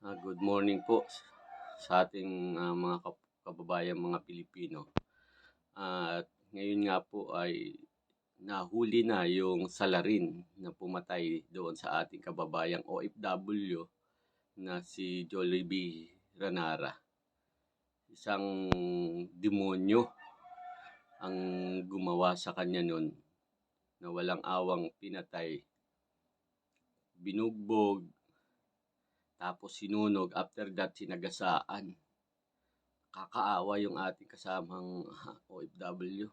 Good morning po sa ating mga kababayan mga Pilipino. At ngayon nga po ay nahuli na yung salarin na pumatay doon sa ating kababayang OFW na si Jollibee Ranara. Isang demonyo ang gumawa sa kanya noon na walang awang pinatay, binugbog, tapos sinunog, after that sinagasaan. Kakaawa yung ating kasamang OFW.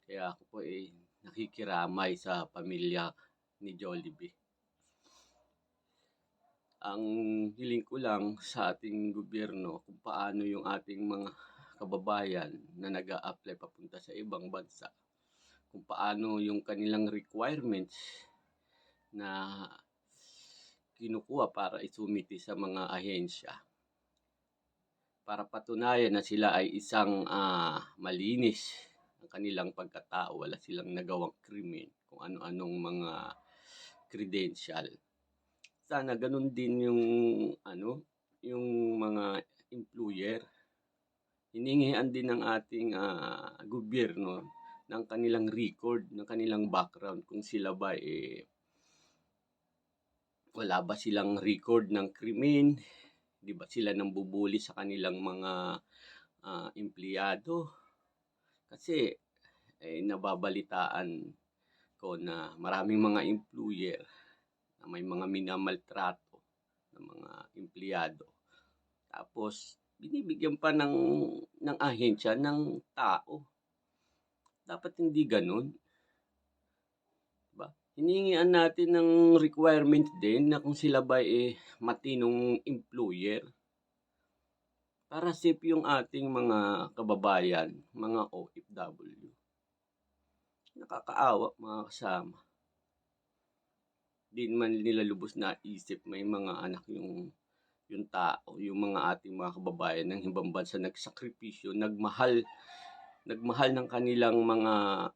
Kaya ako po nakikiramay sa pamilya ni Jollibee. Ang hiling ko lang sa ating gobyerno kung paano yung ating mga kababayan na nag-a-apply papunta sa ibang bansa, kung paano yung kanilang requirements na kinukuha para isumiti sa mga ahensya para patunayan na sila ay isang malinis ang kanilang pagkatao, wala silang nagawang krimen, kung ano-anong mga credential. Sana ganun din yung mga employer. Hiningihan din ng ating gobyerno ng kanilang record, ng kanilang background, kung sila ba wala ba silang record ng krimen, di ba sila nambubuli sa kanilang mga empleyado. Kasi nababalitaan ko na maraming mga employer na may mga minamaltrato ng mga empleyado. Tapos binibigyan pa ng ahensya ng tao. Dapat hindi ganun. Diba? Hiningian natin ng requirement din na kung sila ba matinong employer para safe yung ating mga kababayan, mga OFW. Nakakaawa mga kasama. Di man nila lubos na isip may mga anak yung tao, yung mga ating mga kababayan ng ibang bansa nagsakripisyo, nagmahal ng kanilang mga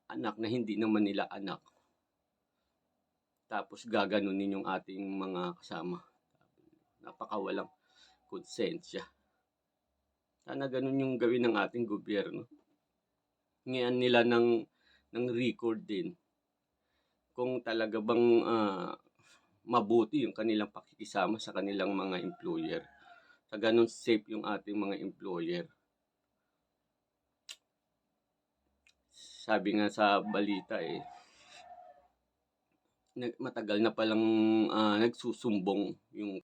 anak na hindi naman nila anak. Tapos gaganunin yung ating mga kasama. Napakawalang konsensya. Sana ganun yung gawin ng ating gobyerno. Ngayon nila ng record din kung talaga bang mabuti yung kanilang pakikisama sa kanilang mga employer. Sa ganun safe yung ating mga employer. Sabi nga sa balita matagal na palang nagsusumbong yung